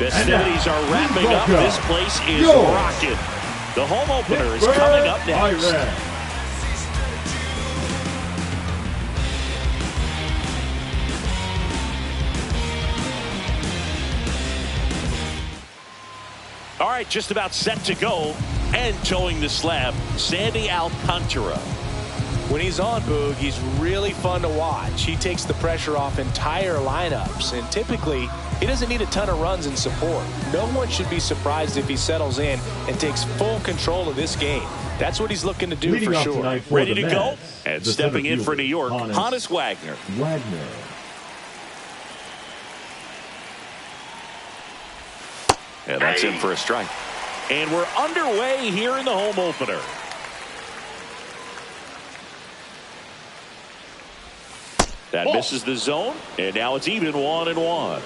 Festivities are wrapping up. This place is rocking. The home opener is coming up next. All right, just about set to go. And towing the slab, Sandy Alcantara. When he's on, Boog, he's really fun to watch. He takes the pressure off entire lineups, and typically he doesn't need a ton of runs and support. No one should be surprised if he settles in and takes full control of this game. That's what he's looking to do for sure. Ready to go? And stepping in for New York, Honus Wagner. And that's in for a strike. And we're underway here in the home opener. That misses the zone, and now it's even 1-1.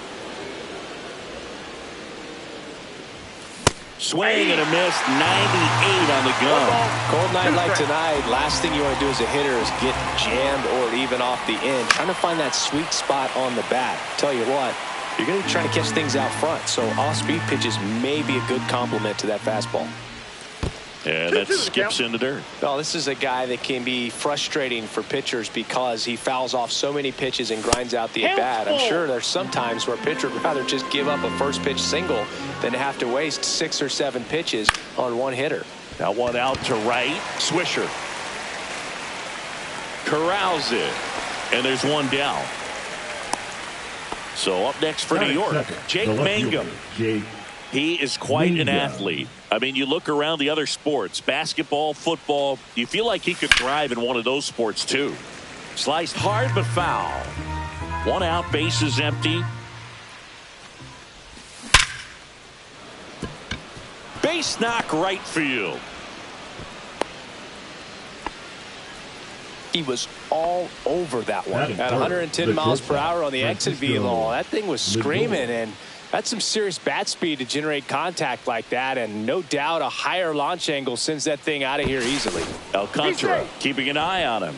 Swing and a miss, 98 on the gun. Cold night like tonight, last thing you want to do as a hitter is get jammed or even off the end. Trying to find that sweet spot on the bat. Tell you what, you're going to be trying to catch things out front, so off-speed pitches may be a good complement to that fastball. And that skips into dirt. Well, this is a guy that can be frustrating for pitchers because he fouls off so many pitches and grinds out the at-bat. I'm sure there's some times where a pitcher would rather just give up a first-pitch single than to have to waste 6 or 7 pitches on one hitter. That one out to right. Swisher corrals it, and there's one down. So up next for New York, Jake Mangum. He is quite an athlete. I mean, you look around the other sports, basketball, football, you feel like he could thrive in one of those sports too. Sliced hard but foul. One out, base is empty. Base knock right field. He was all over that one at 110 miles per hour on the exit velo. That thing was screaming, and that's some serious bat speed to generate contact like that, and no doubt a higher launch angle sends that thing out of here easily. Alcantara keeping an eye on him.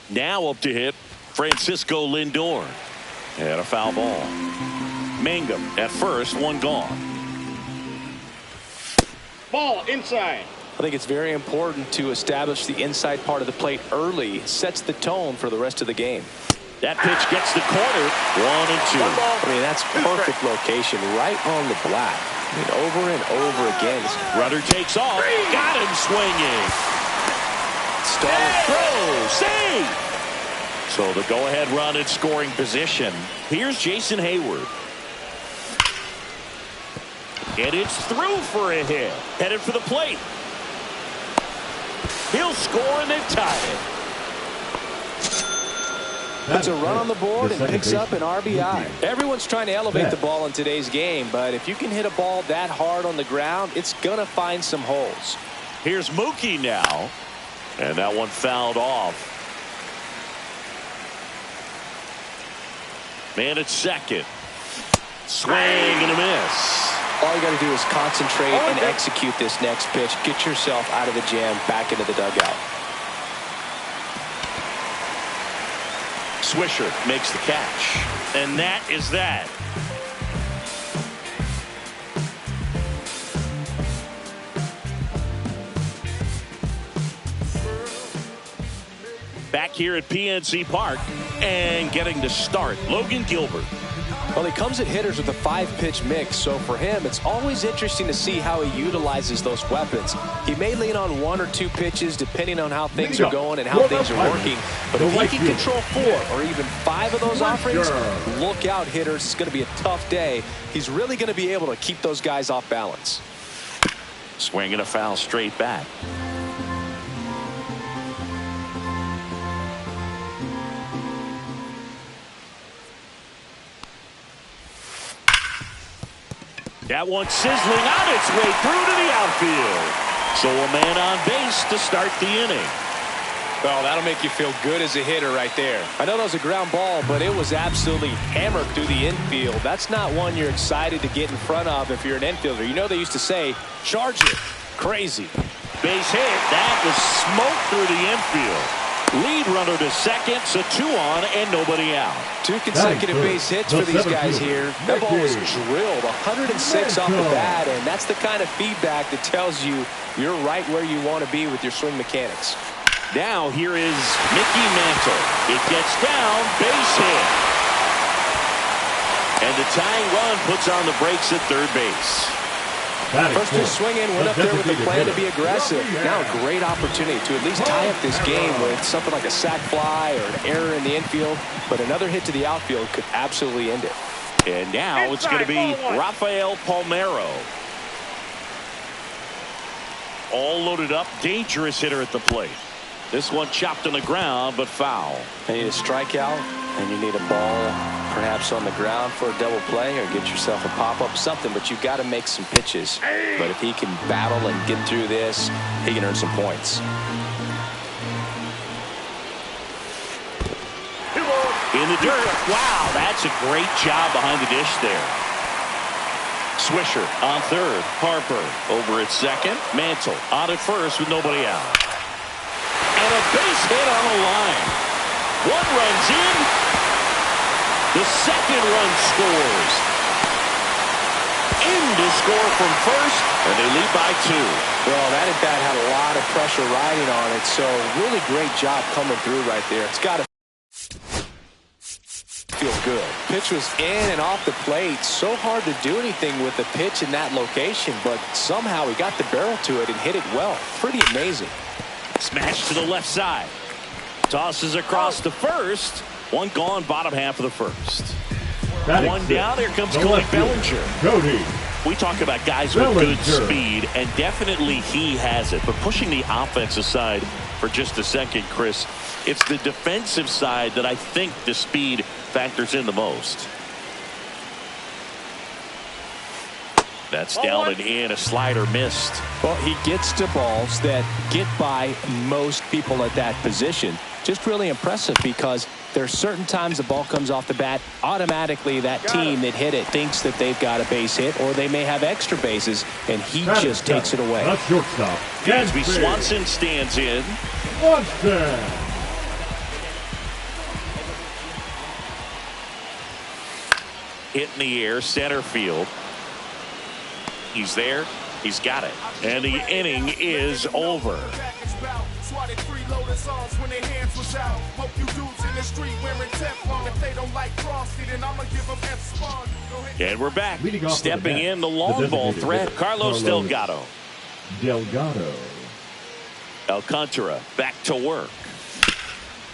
Now up to hit Francisco Lindor. And a foul ball. Mangum at first, one gone. Ball inside. I think it's very important to establish the inside part of the plate early. It sets the tone for the rest of the game. That pitch gets the corner. 1-2. I mean, that's perfect location right on the black. I mean, over and over again. Runner takes off. Got him swinging. Starter throw. Save. So the go-ahead run in scoring position. Here's Jason Hayward. And it's through for a hit. Headed for the plate. He'll score and then tie it. Puts a run on the board and picks up an RBI. Everyone's trying to elevate the ball in today's game, but if you can hit a ball that hard on the ground, it's going to find some holes. Here's Mookie now. And that one fouled off. Man at second. Swing and a miss. All you got to do is concentrate and execute this next pitch. Get yourself out of the jam, back into the dugout. Swisher makes the catch. And that is that. Back here at PNC Park and getting to start, Logan Gilbert. Well, he comes at hitters with a 5-pitch mix, so for him, it's always interesting to see how he utilizes those weapons. He may lean on 1 or 2 pitches depending on how things are going and how things are working, but if he can control 4 or even 5 of those offerings, look out, hitters. It's going to be a tough day. He's really going to be able to keep those guys off balance. Swing and a foul straight back. That one sizzling on its way through to the outfield. So a man on base to start the inning. Well, that'll make you feel good as a hitter right there. I know that was a ground ball, but it was absolutely hammered through the infield. That's not one you're excited to get in front of if you're an infielder. You know they used to say, charge it. Crazy. Base hit. That was smoked through the infield. Lead runner to second, so 2 on and nobody out. 2 consecutive base hits for these guys here. That ball was drilled 106 off the bat, and that's the kind of feedback that tells you you're right where you want to be with your swing mechanics. Now here is Mickey Mantle. It gets down, base hit. And the tying run puts on the brakes at third base. First pitch swinging, went up there with the plan to be aggressive. Now a great opportunity to at least tie up this game with something like a sac fly or an error in the infield. But another hit to the outfield could absolutely end it. And now it's going to be Rafael Palmeiro. All loaded up, dangerous hitter at the plate. This one chopped on the ground, but foul. You need a strikeout, and you need a ball perhaps on the ground for a double play or get yourself a pop-up, something, but you've got to make some pitches. But if he can battle and get through this, he can earn some points. In the dirt. Wow, that's a great job behind the dish there. Swisher on third. Harper over at second. Mantle on at first with nobody out. And a base hit on the line. One runs in. The second run scores. In to score from first, and they lead by 2. Well, that at bat had a lot of pressure riding on it, so really great job coming through right there. It's got to feel good. Pitch was in and off the plate. So hard to do anything with the pitch in that location, but somehow he got the barrel to it and hit it well. Pretty amazing. Smash to the left side. Tosses across the first. One gone, bottom half of the first. One down. Here comes Cody Bellinger. We talk about guys with good speed, and definitely he has it. But pushing the offense aside for just a second, Chris, it's the defensive side that I think the speed factors in the most. That's down and in. A slider missed. Well, he gets to balls that get by most people at that position. Just really impressive because there are certain times the ball comes off the bat, automatically that team that hit it thinks that they've got a base hit or they may have extra bases, and he just takes it away. That's shortstop. Dansby Swanson stands in. Hit in the air, center field. He's there. He's got it. And the inning is over. And we're back. Stepping in the long ball threat, Carlos Delgado. Alcantara back to work.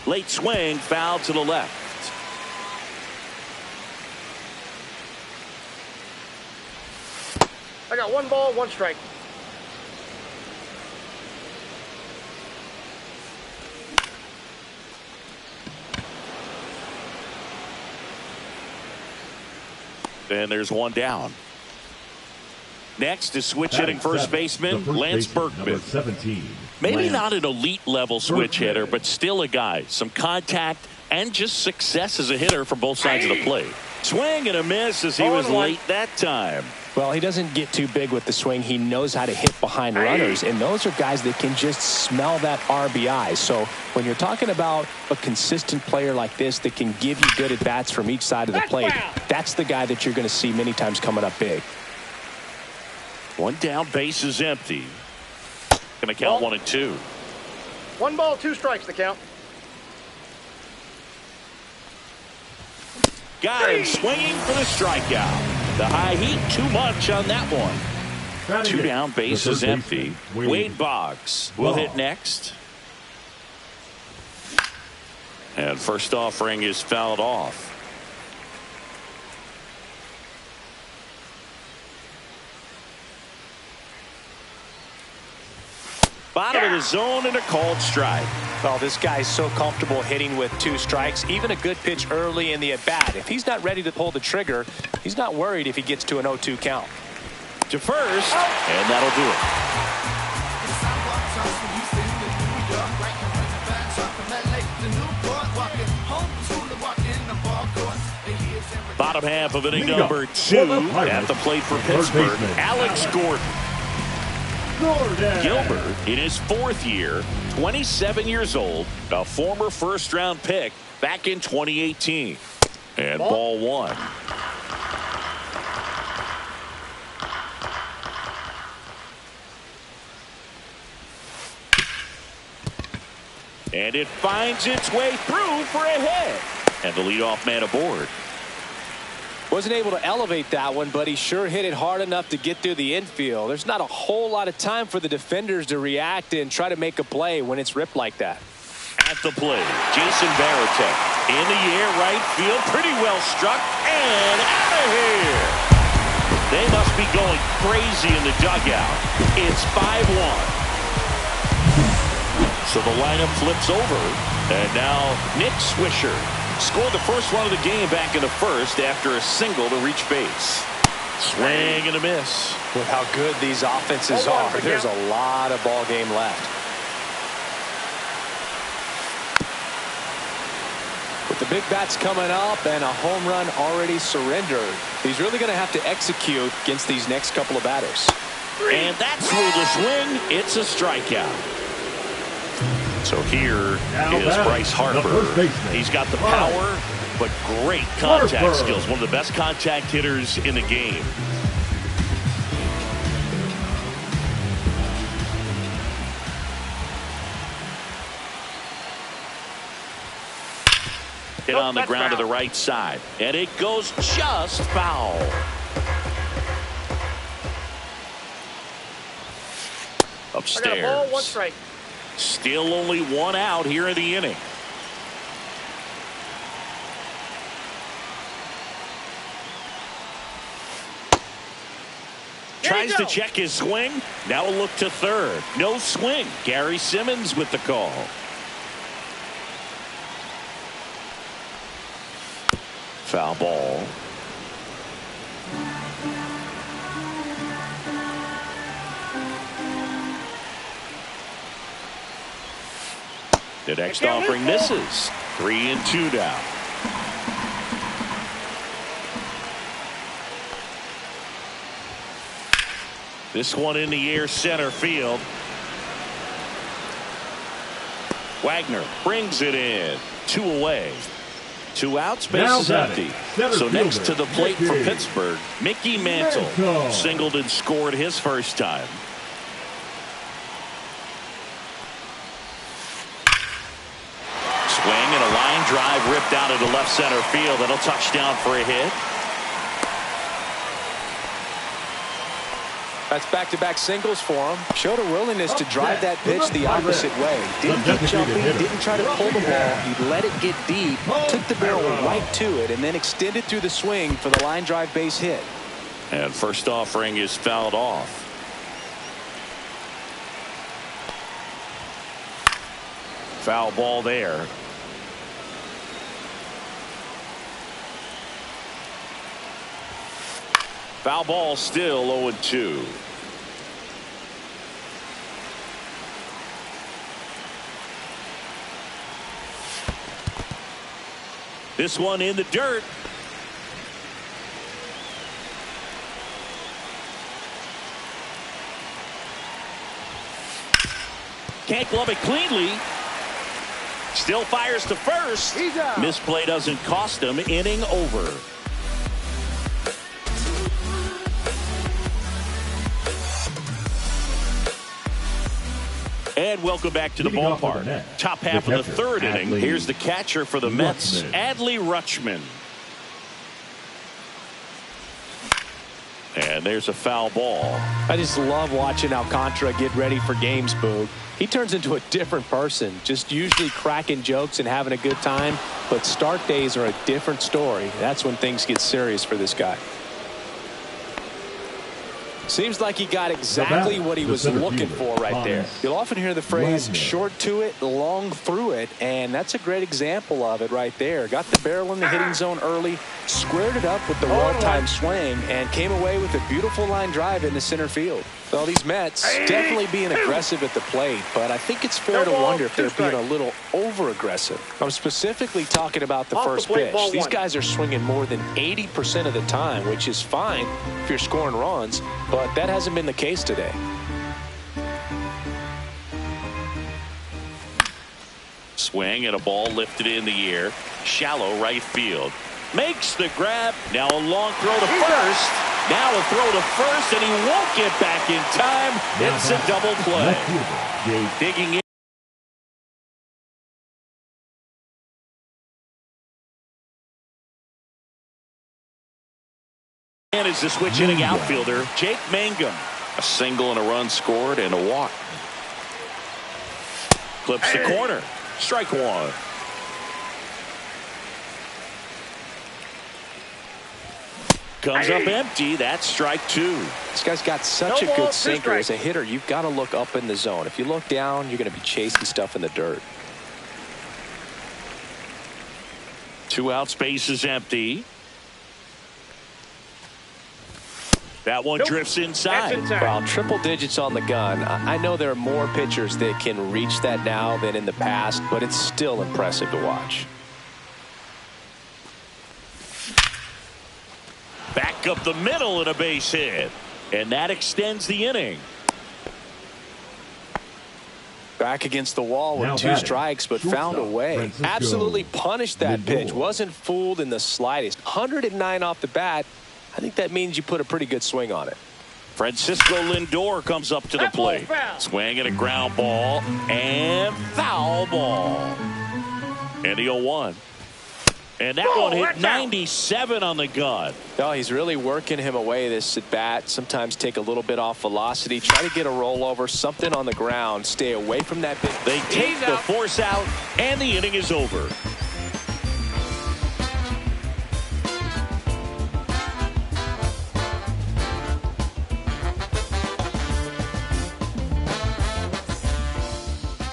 Late swing, foul to the left. I got 1 ball, 1 strike. And there's 1 down. Next is switch hitting first baseman Lance Berkman. 17. Maybe not an elite level switch hitter, but still a guy. Some contact and just success as a hitter from both sides of the plate. Swing and a miss as he was late that time. Well, he doesn't get too big with the swing. He knows how to hit behind runners, and those are guys that can just smell that RBI. So when you're talking about a consistent player like this that can give you good at-bats from each side of the plate, that's the guy that you're going to see many times coming up big. 1 down, base is empty. Going to count 1 and 2. 1 ball, 2 strikes the count. Got him swinging for the strikeout. The high heat, too much on that one. 2 down, base is empty. Wade Boggs will hit next. And first offering is fouled off. Bottom of the zone and a called strike. Well, this guy's so comfortable hitting with 2 strikes, even a good pitch early in the at-bat. If he's not ready to pull the trigger, he's not worried if he gets to an 0-2 count. To first, and that'll do it. Bottom half of inning number 2 at the plate for Pittsburgh, Alex Gordon. Gilbert, in his 4th year, 27 years old, a former first-round pick back in 2018. And ball 1. And it finds its way through for a hit. And the leadoff man aboard. Wasn't able to elevate that one, but he sure hit it hard enough to get through the infield. There's not a whole lot of time for the defenders to react and try to make a play when it's ripped like that. At the plate, Jason Varitek in the air, right field, pretty well struck, and out of here. They must be going crazy in the dugout. It's 5-1. So the lineup flips over, and now Nick Swisher scored the first run of the game back in the 1st after a single to reach base. Swing and a miss. With how good these offenses are, there's a lot of ball game left. With the big bats coming up and a home run already surrendered, he's really going to have to execute against these next couple of batters. And that's through the swing. It's a strikeout. So here is Bryce Harper. He's got the power, but great contact skills. One of the best contact hitters in the game. Hit on the ground to the right side. And it goes just foul. Upstairs. I got a ball, 1 strike. Still only 1 out here in the inning. Tries to check his swing. Now a look to third. No swing. Gary Simmons with the call. Foul ball. The next offering misses. 3-2 now. This one in the air, center field. Wagner brings it in. 2 away. 2 outs, base is empty. So next to the plate for Pittsburgh, Mickey Mantle singled and scored his first time. Swing and a line drive ripped out into left center field. That'll touch down for a hit. That's back-to-back singles for him. Showed a willingness to drive that pitch the opposite way. Didn't get jumpy, didn't try to pull the ball. He let it get deep, took the barrel right to it, and then extended through the swing for the line drive base hit. And first offering is fouled off. Foul ball there. Foul ball still 0-2. This one in the dirt. Can't glove it cleanly. Still fires to first. Misplay doesn't cost him. Inning over. And welcome back to the ballpark. Top half of the 3rd inning. Here's the catcher for the Mets, Adley Rutschman. And there's a foul ball. I just love watching Alcantara get ready for games, Boog. He turns into a different person, just usually cracking jokes and having a good time. But start days are a different story. That's when things get serious for this guy. Seems like he got exactly what he was looking for right there. You'll often hear the phrase short to it, long through it, and that's a great example of it right there. Got the barrel in the hitting zone early, squared it up with the well-timed swing, and came away with a beautiful line drive into center field. Well, these Mets definitely being aggressive at the plate, but I think it's fair to wonder if they're being a little over-aggressive. I'm specifically talking about the first pitch. These guys are swinging more than 80% of the time, which is fine if you're scoring runs, but that hasn't been the case today. Swing and a ball lifted in the air. Shallow right field. Makes the grab. Now a long throw to first. Now a throw to first, and he won't get back in time. It's a double play. Digging in. And is the switch hitting outfielder, Jake Mangum. A single and a run scored and a walk. Clips the corner. Strike one. Comes up empty. That's strike two. This guy's got such a good sinker. As a hitter, you've got to look up in the zone. If you look down, you're going to be chasing stuff in the dirt. 2 out, space is empty. That one drifts inside. Well, triple digits on the gun. I know there are more pitchers that can reach that now than in the past, but it's still impressive to watch. Back up the middle and a base hit. And that extends the inning. Back against the wall with 2 strikes, but found a way. Absolutely punished that pitch. Wasn't fooled in the slightest. 109 off the bat. I think that means you put a pretty good swing on it. Francisco Lindor comes up to the plate. Swing and a ground ball. And foul ball. And the 0-1. And that one hit 97 on the gun. No, he's really working him away this at bat. Sometimes take a little bit off velocity. Try to get a rollover, something on the ground. Stay away from that pitch. They take the force out, and the inning is over.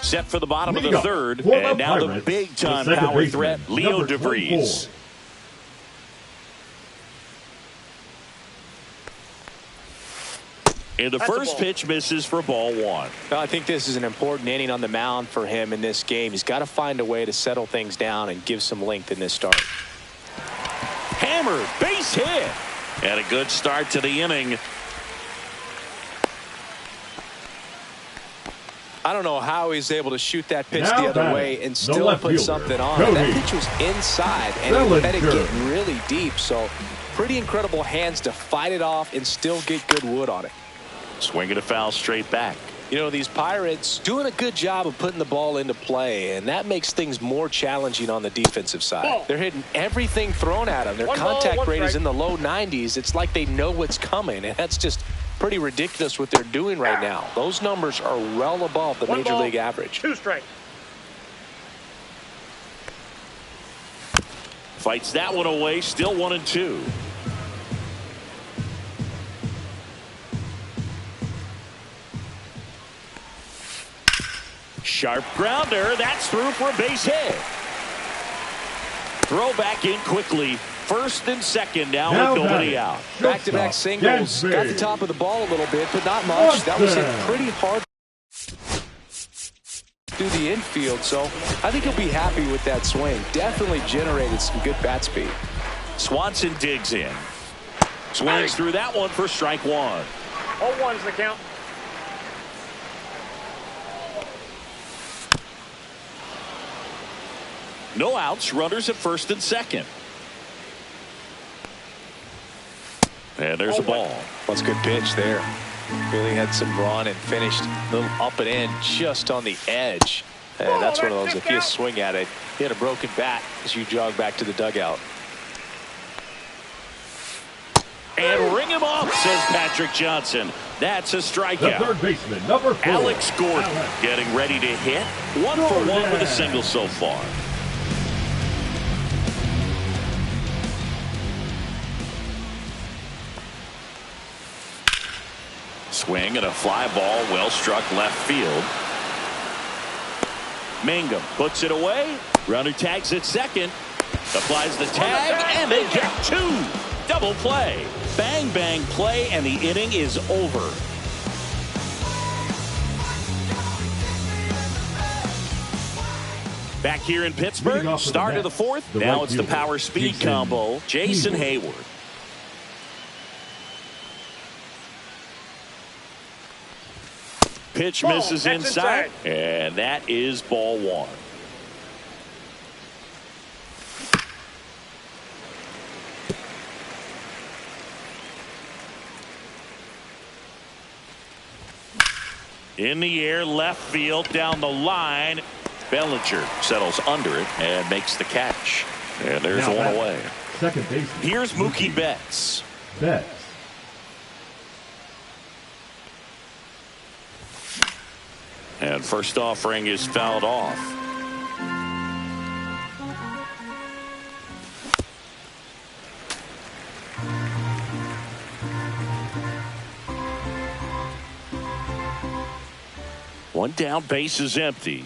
Set for the bottom of the third, and now the big-time power threat, Leo DeVries. And the first pitch misses for ball one. Well, I think this is an important inning on the mound for him in this game. He's got to find a way to settle things down and give some length in this start. Hammered, base hit. And a good start to the inning. I don't know how he's able to shoot that pitch the other way and still put something on. That pitch was inside, and he let it get really deep. So pretty incredible hands to fight it off and still get good wood on it. Swinging a foul straight back. You know, these Pirates doing a good job of putting the ball into play, and that makes things more challenging on the defensive side. They're hitting everything thrown at them. Their contact rate is in the low 90s. It's like they know what's coming, and that's just pretty ridiculous what they're doing right now. Those numbers are well above the major league average. 2 strikes. Fights that one away. Still 1-2. Sharp grounder. That's through for a base hit. Throw back in quickly. First and second now with nobody out. Back-to-back singles. Got the top of the ball a little bit, but not much. That was hit pretty hard through the infield, so I think he'll be happy with that swing. Definitely generated some good bat speed. Swanson digs in. Swings through that one for strike one. 0-1's the count. No outs. Runners at first and second. And there's a ball. That's a good pitch there. Really had some run and finished a little up and in just on the edge. And that's one of those, if you swing at it, you had a broken bat as you jog back to the dugout. And ring him off, says Patrick Johnson. That's a strikeout. The third baseman, number 4. Alex Gordon getting ready to hit. 1 for 1 with a single so far. Swing and a fly ball, well struck left field. Mangum puts it away. Runner tags at second. Applies the tag, and they get 2. Double play. Bang, bang play, and the inning is over. Back here in Pittsburgh, start of the fourth. Now it's the power speed combo. Jason Hayward. Pitch misses inside, and that is ball one. In the air, left field, down the line. Bellinger settles under it and makes the catch. And there's one away. Second base. Here's Mookie Betts. And first offering is fouled off. One down, base is empty.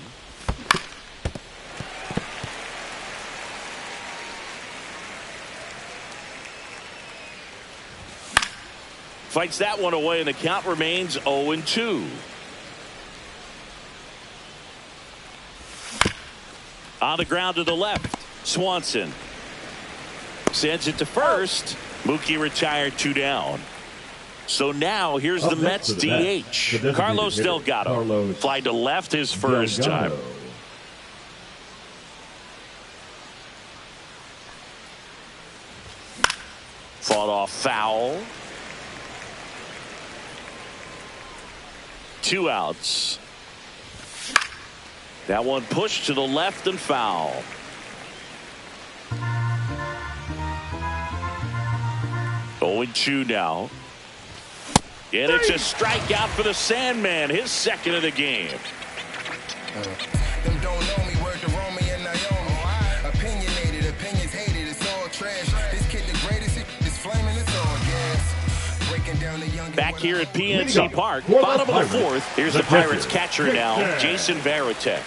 Fights that one away, and the count remains 0-2. On the ground to the left, Swanson sends it to first. Mookie retired, 2 down. So now here's the Mets DH. Carlos Delgado. Fly to left his first time. Fought off foul. 2 outs. That one pushed to the left and foul. Oh, 0-2 now. And it's a strikeout for the Sandman, his second of the game. Them don't know me, word to Romy and Naomi. Opinionated, opinions hated, it's all trash. This kid the greatest, it's flaming, it's all gas. Breaking down the young. Back here at PNC Park, bottom of the 4th. Here's the Pirates catcher now, Jason Varitek.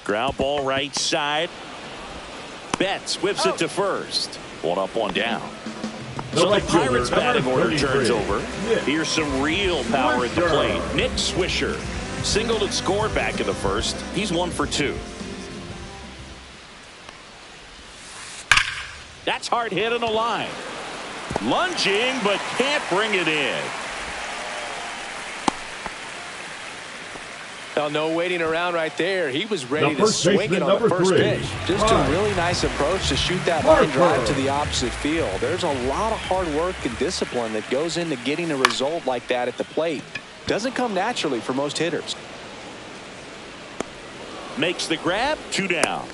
Ground ball right side. Betts whips it to first. 1 up, 1 down. So the Pirates batting order turns over. Here's some real power at the plate. Nick Swisher singled and scored back in the first. He's 1 for 2. That's hard hit on the line. Lunging, but can't bring it in. Well, no waiting around right there. He was ready to swing it on the first pitch. Just a really nice approach to shoot that line drive to the opposite field. There's a lot of hard work and discipline that goes into getting a result like that at the plate. Doesn't come naturally for most hitters. Makes the grab, 2 down.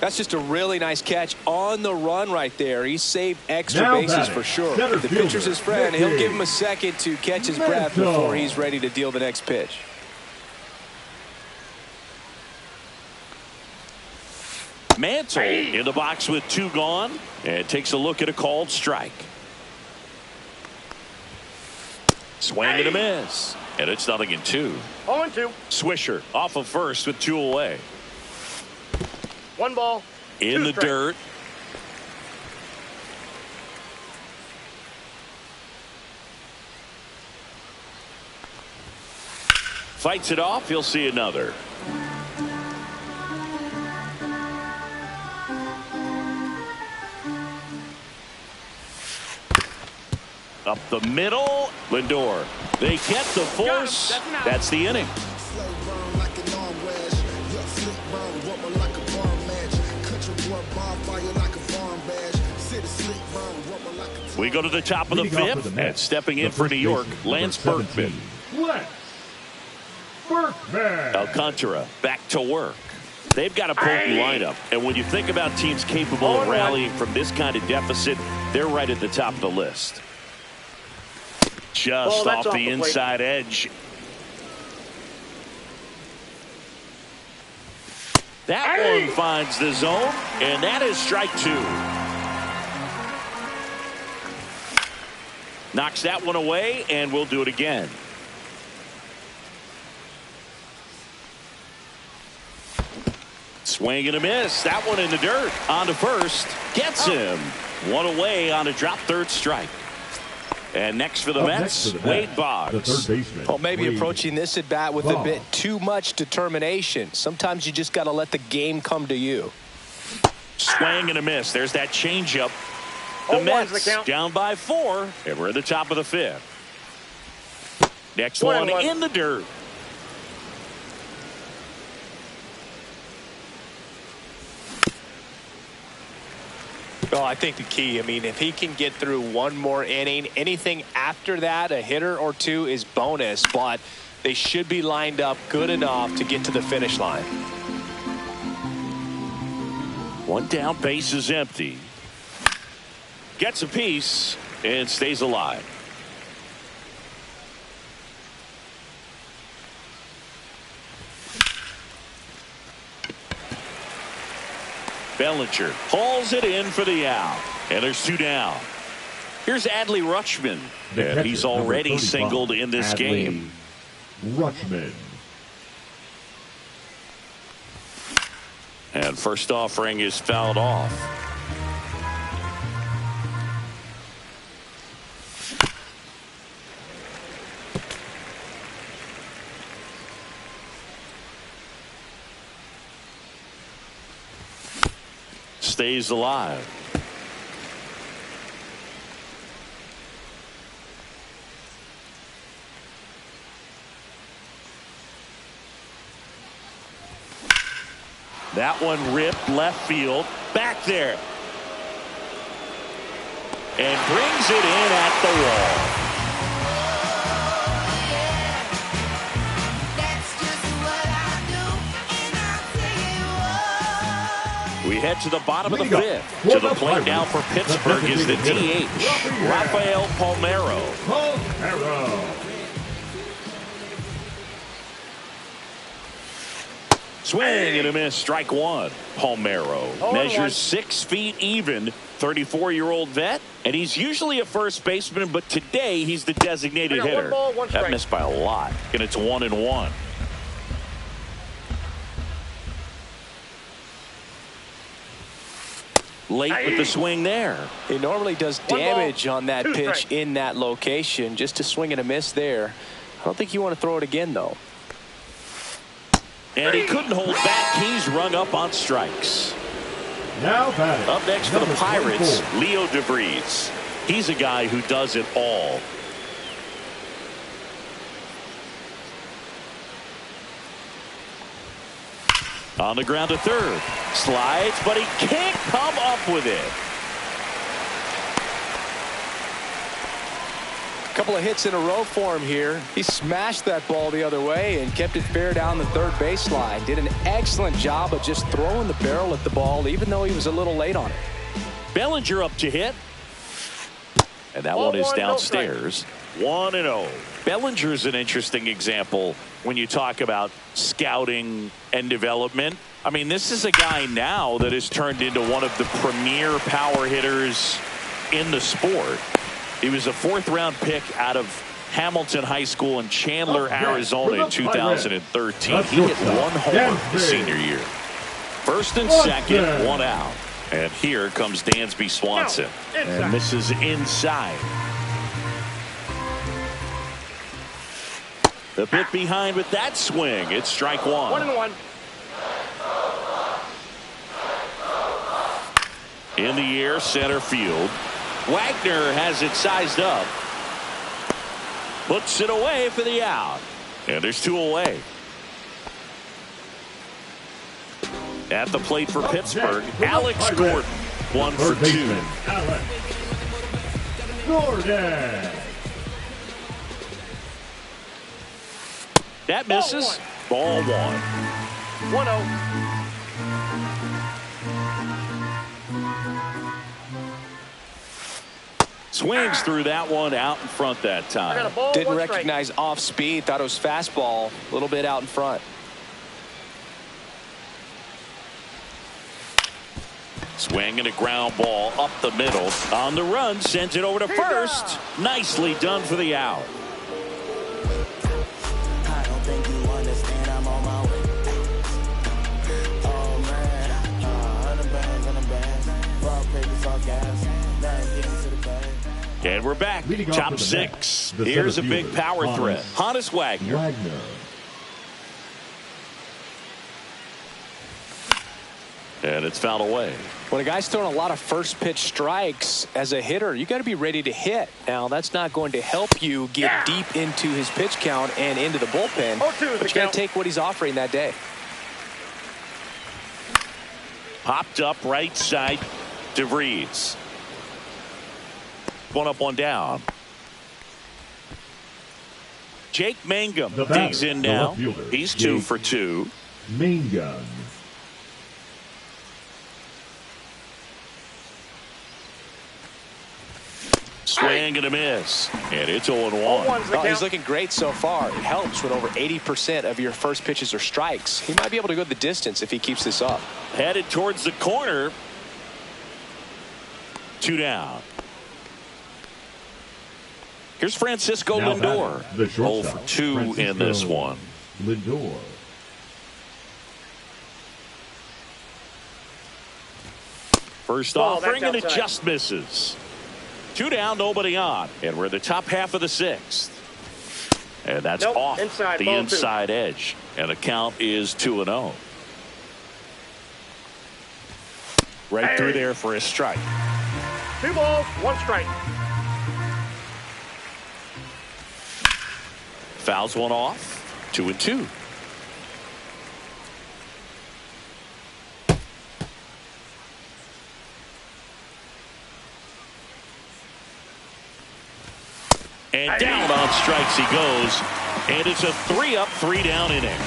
That's just a really nice catch on the run right there. He saved extra bases for sure. If the pitcher's his friend, he'll give him a second to catch his breath before he's ready to deal the next pitch. Mantle in the box with 2 gone, and takes a look at a called strike. Swing and a miss, and it's 0-2. 0-2. Swisher off of first with 2 away. 1 ball. In the dirt. Fights it off. He'll see another. Up the middle, Lindor. They get the force. That's the inning. We go to the top of the 5th, and stepping in for New York, Lance Berkman. Alcantara back to work. They've got a potent lineup, and when you think about teams capable of rallying from this kind of deficit, they're right at the top of the list. Just off the inside edge. That one finds the zone, and that is strike 2. Knocks that one away, and we'll do it again. Swing and a miss. That one in the dirt. On to first. Gets him. 1 away on a drop, 3rd strike. And next for the Mets, Wade Boggs. Well, maybe approaching this at bat with a bit too much determination. Sometimes you just got to let the game come to you. Swing and a miss. There's that changeup. The Mets down by 4, and we're at the top of the 5th. Next one in the dirt. Well, I think the key, I mean, if he can get through one more inning, anything after that, a hitter or two is bonus, but they should be lined up good enough to get to the finish line. One down, base is empty. Gets a piece and stays alive. Bellinger hauls it in for the out. And there's 2 down. Here's Adley Rutschman. And he's already singled in this game. Rutschman. And first offering is fouled off. Stays alive. That one ripped left field. Back there. And brings it in at the wall. We head to the bottom of the 5th. To the plate now for Pittsburgh is the DH, Rafael Palmeiro. Swing and a miss, strike 1. Palmeiro measures 6 feet even, 34-year-old vet, and he's usually a first baseman, but today he's the designated hitter. That missed by a lot, and it's 1-1. Late with the swing there. He normally does damage on that pitch in that location. Just a swing and a miss there. I don't think you want to throw it again, though. And he couldn't hold back. He's rung up on strikes. Now batting. Up next for the Pirates, Leo DeVries. He's a guy who does it all. On the ground to third. Slides, but he can't come up with it. Couple of hits in a row for him here. He smashed that ball the other way and kept it fair down the third baseline. Did an excellent job of just throwing the barrel at the ball, even though he was a little late on it. Bellinger up to hit. And that one is downstairs. 1-0. Bellinger's an interesting example when you talk about scouting and development. I mean, this is a guy now that has turned into one of the premier power hitters in the sport. He was a 4th-round pick out of Hamilton High School in Chandler, Arizona in 2013. He hit 1 homer his senior year. First and second, 1 out. And here comes Dansby Swanson. And misses inside. A bit behind with that swing. It's strike 1. 1-1. In the air, center field. Wagner has it sized up. Puts it away for the out. And there's 2 away. At the plate for Pittsburgh, Alex Gordon. 1 for 2. Alex Gordon. That misses. Ball 1. 1-0. Swings through that one out in front that time. Didn't recognize off speed. Thought it was fastball. A little bit out in front. Swing and a ground ball up the middle. On the run, sends it over to first. Nicely done for the out. I don't think you understand, I'm on my way. Oh man, 100 bands, raw papers, all gas, nothing getting to the bag. And we're back. Top 6. Here's a big power threat. Honus Wagner. And it's fouled away. When a guy's throwing a lot of first pitch strikes as a hitter, you got to be ready to hit. Now, that's not going to help you get deep into his pitch count and into the bullpen. But you got to take what he's offering that day. Popped up right side. DeVries. One up, one down. Jake Mangum digs in now. He's 2 for 2. Mangum. Swing and a miss. And it's 0-1. Oh, he's looking great so far. It helps when over 80% of your first pitches are strikes. He might be able to go the distance if he keeps this up. Headed towards the corner. 2 down. Here's Francisco Now Lindor. batting, 0 for 2 in this one. Lindor. First offering, and it just misses. 2 down, nobody on. And we're in the top half of the 6th. And that's off the inside edge. And the count is 2-0. Right through there for a strike. 2 balls, 1 strike. Fouls one off. 2-2. And down on strikes he goes. And it's a 3-up, 3-down inning.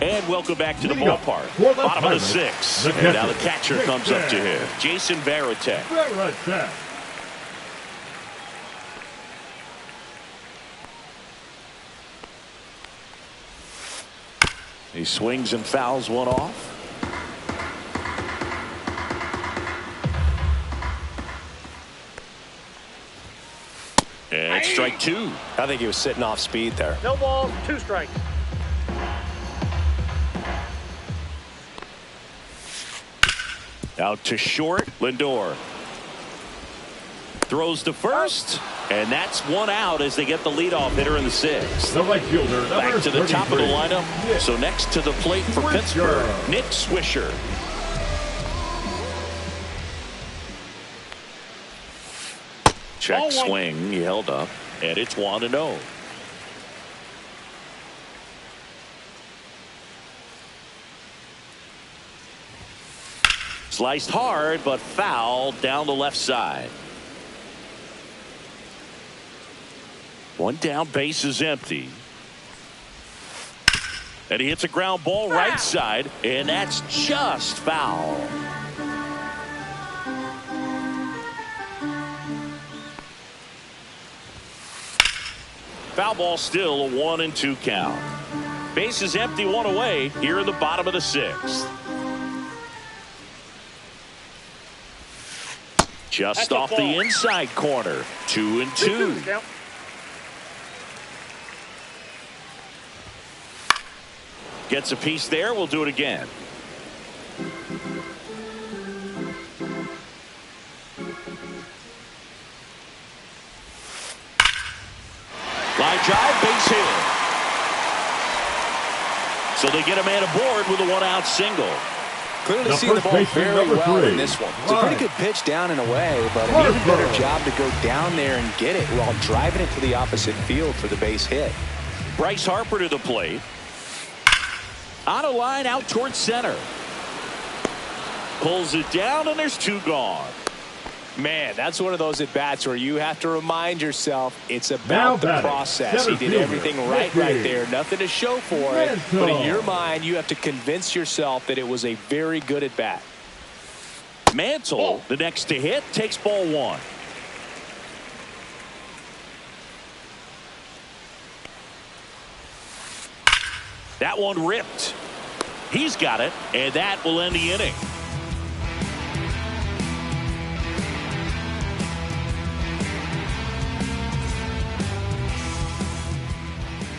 And welcome back to the ballpark. Bottom of the 6th. And now the catcher comes up to him. Jason Varitek. He swings and fouls one off. And strike 2. I think he was sitting off speed there. No balls, 2 strikes. Out to short. Lindor throws to first, and that's 1 out as they get the leadoff hitter in the 6th. The right fielder, back to the 33. top of the lineup. So next to the plate for Pittsburgh, Nick Swisher. Check swing. He held up, and it's 1-0. Sliced hard, but foul down the left side. 1 down, base is empty. And he hits a ground ball right side, and that's just foul. Foul ball, still a 1-2 count. Base is empty, 1 away here in the bottom of the 6th. Just off the inside corner. 2-2. Gets a piece there. We'll do it again. Line drive, base hit. So they get a man aboard with a 1-out single. Clearly seeing the ball very well in this one. It's a pretty good pitch down and away, but an even better job to go down there and get it while driving it to the opposite field for the base hit. Bryce Harper to the plate. On a line out towards center. Pulls it down, and there's 2 gone. Man, that's one of those at-bats where you have to remind yourself it's about the process. He did everything right there. Nothing to show for it. But in your mind, you have to convince yourself that it was a very good at-bat. Mantle, the next to hit, takes ball 1. That one ripped. He's got it, and that will end the inning.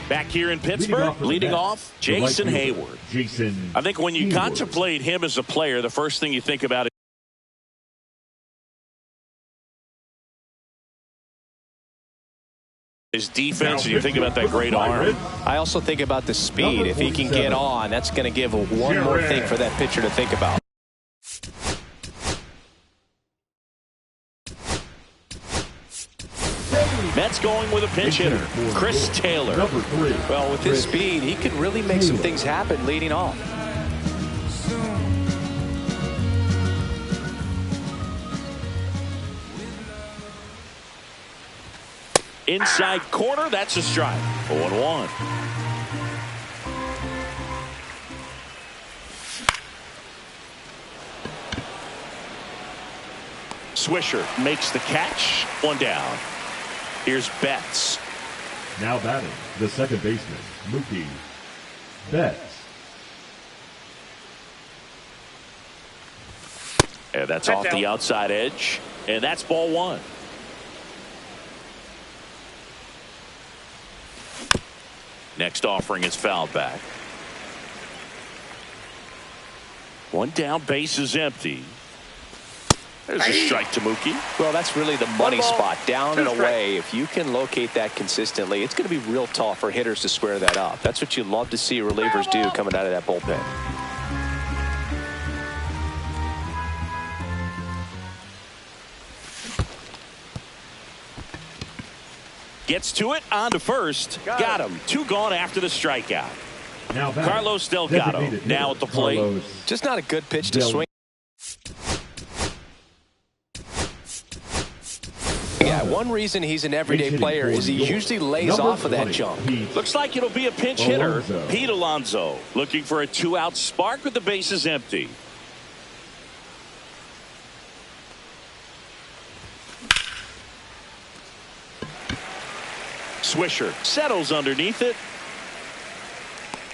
Back here in Pittsburgh, leading off, Jason Hayward. I think when you contemplate him as a player, the first thing you think about is defense, and you think about that great arm. I also think about the speed. If he can get on, that's going to give one more thing for that pitcher to think about. Mets going with a pinch hitter, Chris Taylor. Number 3. Well, with his speed, he could really make some things happen leading off. Inside corner, that's a strike. 0-1. Swisher makes the catch. 1 down. Here's Betts. Now batting, the second baseman, Mookie Betts. And that's off the outside edge. And that's ball 1. Next offering is fouled back. 1 down, base is empty. There's a strike to Mookie. Well, that's really the money spot, down and away. If you can locate that consistently, it's going to be real tough for hitters to square that up. That's what you love to see relievers do coming out of that bullpen. Gets to it, on to first. Got him. 2 gone after the strikeout. Now Carlos Delgado now at the plate. Just not a good pitch to swing. Yeah, one reason he's an everyday player is he usually lays off of that jump. Looks like it'll be a pinch hitter, Pete Alonso, looking for a 2-out spark with the bases empty. Swisher settles underneath it.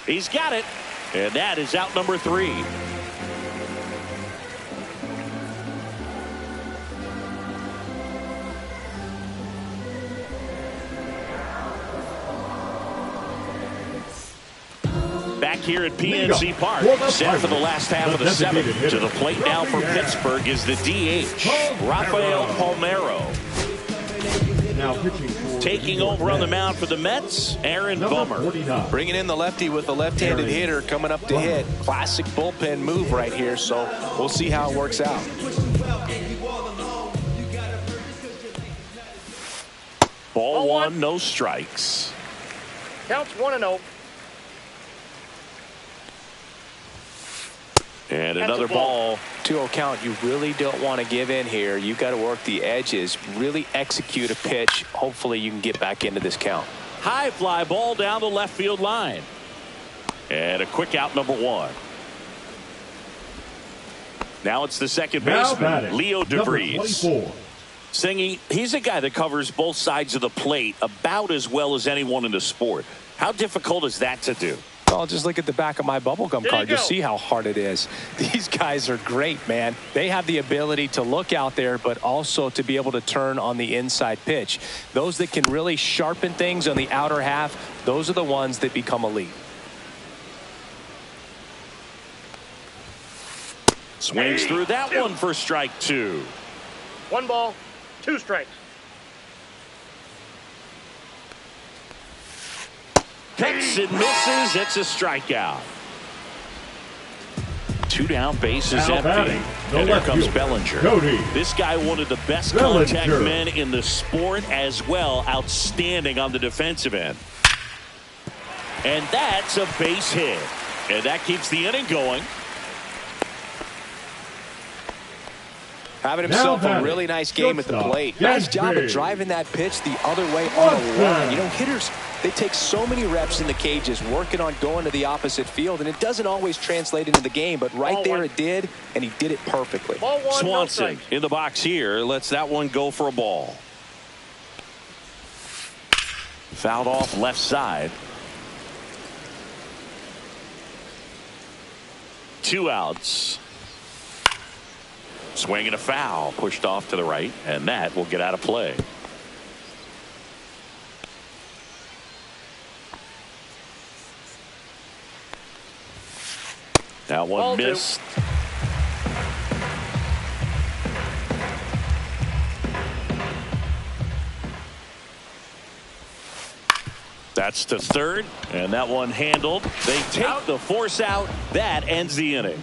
He's got it. And that is out number 3. Back here at PNC Park, set for the last half of the 7th. To the plate now for Pittsburgh is the DH, Rafael Palmeiro. Now pitching for taking over on the mound for the Mets, Aaron Bummer. Bringing in the lefty with the left-handed hitter coming up to hit. Classic bullpen move right here, so we'll see how it works out. Ball 1, no strikes. Counts 1-0. And another ball. 2-0 count. You really don't want to give in here. You got to work the edges, really execute a pitch. Hopefully you can get back into this count. High fly ball down the left field line. And a quick out, number 1. Now it's the second baseman, Leo DeVries. Singy, he's a guy that covers both sides of the plate about as well as anyone in the sport. How difficult is that to do? Well, just look at the back of my bubblegum card. You'll see how hard it is. These guys are great, man. They have the ability to look out there, but also to be able to turn on the inside pitch. Those that can really sharpen things on the outer half, those are the ones that become elite. Swings through that one for strike 2. 1 ball, 2 strikes. Picks and misses. It's a strikeout. 2 down, base is empty. And here comes Bellinger. This guy, one of the best contact men in the sport as well. Outstanding on the defensive end. And that's a base hit. And that keeps the inning going. Having himself a really nice game at the plate. Nice job of driving that pitch the other way on a run. You know, hitters, they take so many reps in the cages working on going to the opposite field, and it doesn't always translate into the game, but right there it did, and he did it perfectly. Swanson in the box here lets that one go for a ball. Fouled off left side. 2 outs. Swing and a foul, pushed off to the right, and that will get out of play. That one missed. That's to third, and that one handled. They take the force out. That ends the inning.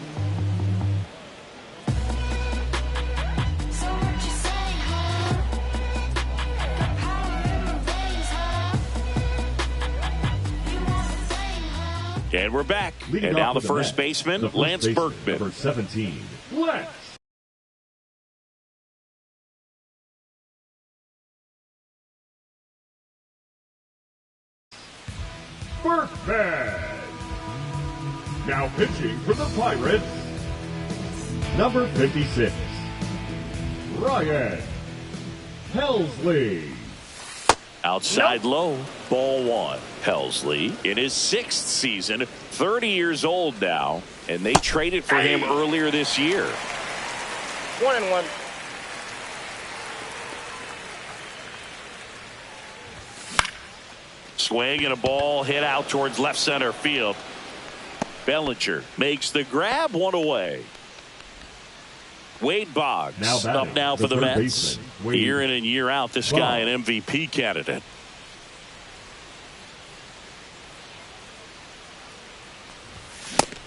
And we're back. Leading and now off the with first bat, baseman, the first Lance baseman, Berkman. Number 17, Lance. Berkman. Now pitching for the Pirates, number 56, Ryan Helsley. Outside low, ball one. Helsley in his 6th season, 30 years old now, and they traded for him earlier this year. 1-1. Swing and a ball hit out towards left center field. Bellinger makes the grab, one away. Wade Boggs up now for the Mets. Year in and year out, this guy an MVP candidate.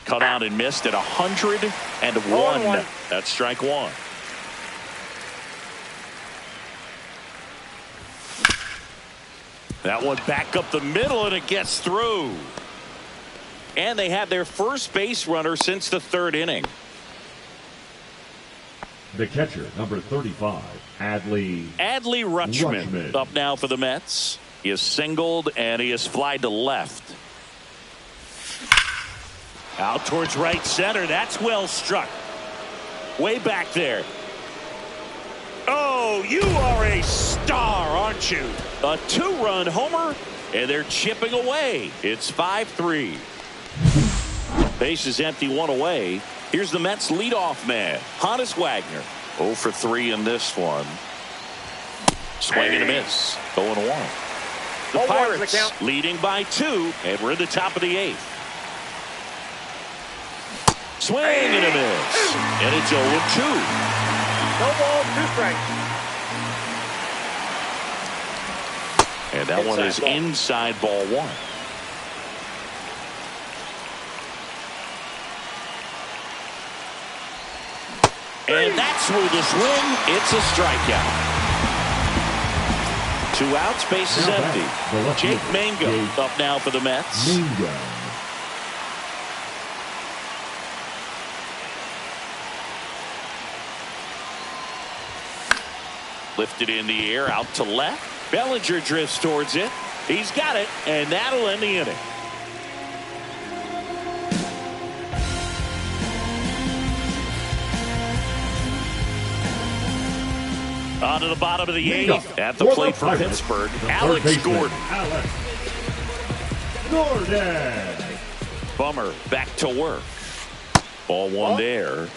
Cut out and missed at 101. That's strike one. That one back up the middle, and it gets through. And they have their first base runner since the 3rd inning. The catcher, number 35, Adley Rutschman up now for the Mets. He is singled, and he is flied to left. Out towards right center. That's well struck. Way back there. Oh, you are a star, aren't you? A 2-run homer, and they're chipping away. It's 5-3. Base is empty, one away. Here's the Mets leadoff man, Honus Wagner. 0 for 3 in this one. Swing and a miss. 0-1. The Pirates leading by 2, and we're in the top of the 8th. Swing and a miss. And it's 0-2. No ball, 2 strikes. And that one is inside ball 1. And that's through the swing. It's a strikeout. 2 outs, base is empty. Jake Mangum up now for the Mets. Lifted in the air, out to left. Bellinger drifts towards it. He's got it, and that'll end the inning. On to the bottom of the 8th. At the plate for Pittsburgh, Alex Gordon. Bummer back to work. Ball 1 there.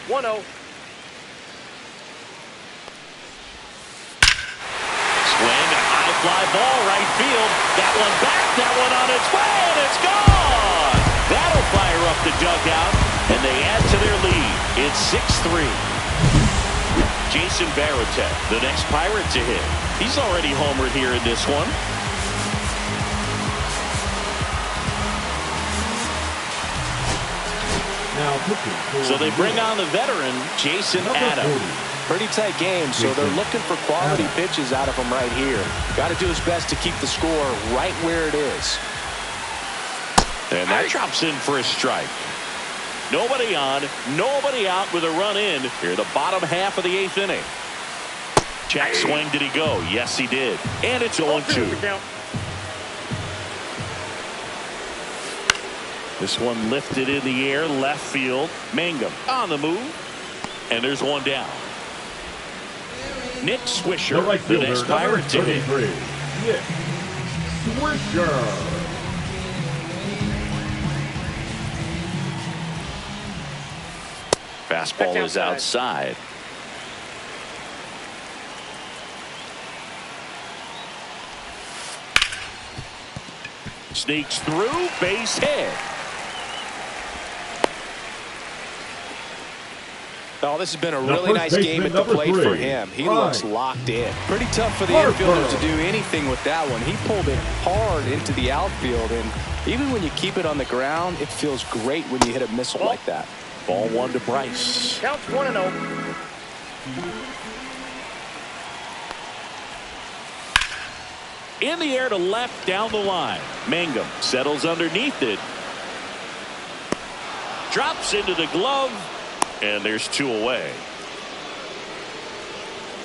1-0. Swing, a high fly ball, right field. That one back, that one on its way, and it's gone. That'll fire up the dugout, and they add to their lead. It's 6-3. Jason Varitek, the next Pirate to hit. He's already homered here in this one. So they bring on the veteran, Jason Adams. Pretty tight game, so they're looking for quality pitches out of him right here. Got to do his best to keep the score right where it is. And that drops in for a strike. Nobody on, nobody out with a run in here, the bottom half of the 8th inning. Check swing, did he go? Yes, he did. And it's 0-2. This one lifted in the air, left field. Mangum on the move. And there's one down. Nick Swisher, the next Pirate to hit. Nick Swisher. Fastball is outside. Sneaks through, base hit. Oh, this has been a really nice game at the plate for him. He looks locked in. Pretty tough for the infielder to do anything with that one. He pulled it hard into the outfield, and even when you keep it on the ground, it feels great when you hit a missile like that. Ball 1 to Bryce. Counts 1-0. In the air to left down the line. Mangum settles underneath it. Drops into the glove. And there's 2 away.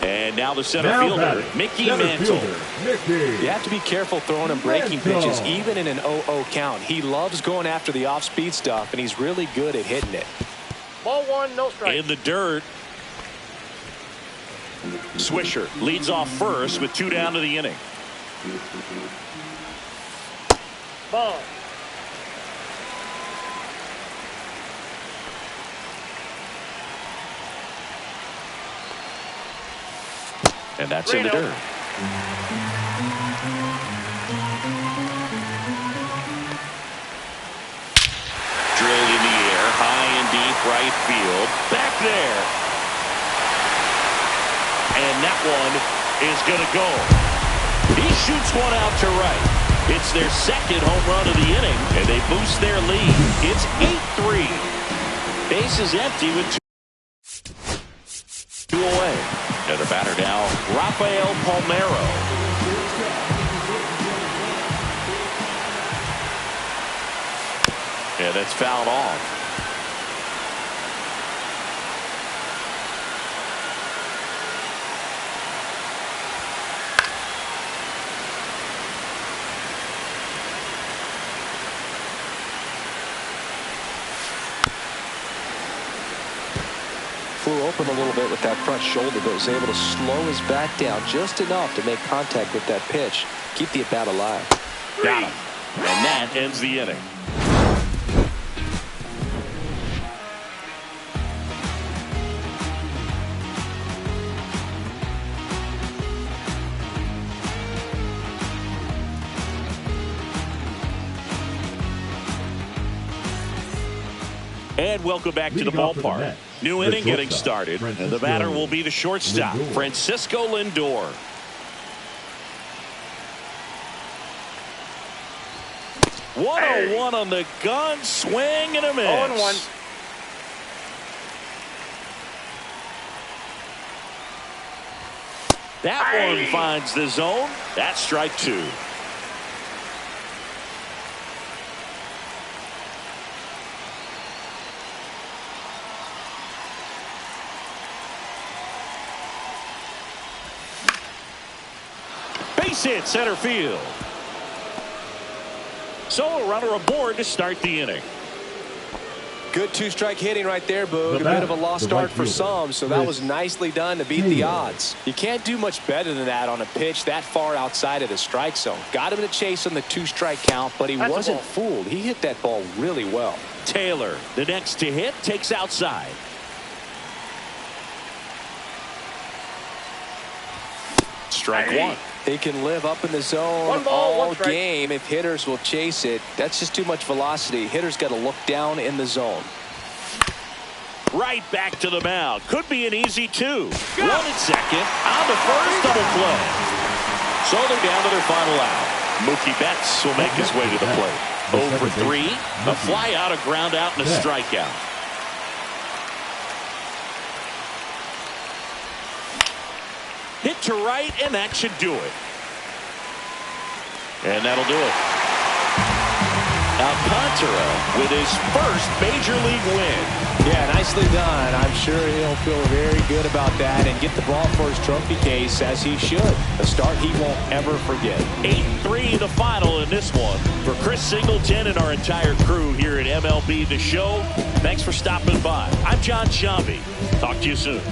And now the center fielder, Mickey Mantle. You have to be careful throwing him breaking pitches, even in an 0-0 count. He loves going after the off-speed stuff, and he's really good at hitting it. Ball 1, no strike. In the dirt. Swisher leads off first with 2 down to the inning. Ball. And that's in the dirt. Drilled in the air, high and deep right field. Back there. And that one is going to go. He shoots one out to right. It's their second home run of the inning, and they boost their lead. It's 8-3. Base is empty with 2 away. And the batter now, Rafael Palmeiro. And it's fouled off. Flew open a little bit with that front shoulder, but was able to slow his bat down just enough to make contact with that pitch. Keep the at-bat alive. Got him. And that ends the inning. And welcome back to the ballpark. New inning getting started. And the batter will be the shortstop, Francisco Lindor. Hey. 1-0-1 on the gun. Swing and a miss. 0-1. That one finds the zone. That's strike 2. Base hit center field. So a runner aboard to start the inning. Good 2-strike hitting right there, Boog. A bit of a lost start for some, so that was nicely done to beat the odds. You can't do much better than that on a pitch that far outside of the strike zone. Got him to chase on the 2-strike count, but he wasn't fooled. He hit that ball really well. Taylor, the next to hit, takes outside. Strike 1. He can live up in the zone all game if hitters will chase it. That's just too much velocity. Hitters got to look down in the zone. Right back to the mound. Could be an easy 2. One at second. On the first, double play. So they're down to their final out. Mookie Betts will make his way to the plate. 0 for 3. A fly out, a ground out, and a strikeout. Hit to right, and that should do it. And that'll do it. Alcantara with his first major league win. Yeah, nicely done. I'm sure he'll feel very good about that and get the ball for his trophy case, as he should. A start he won't ever forget. 8-3 the final in this one. For Chris Singleton and our entire crew here at MLB The Show, thanks for stopping by. I'm John Shambi. Talk to you soon.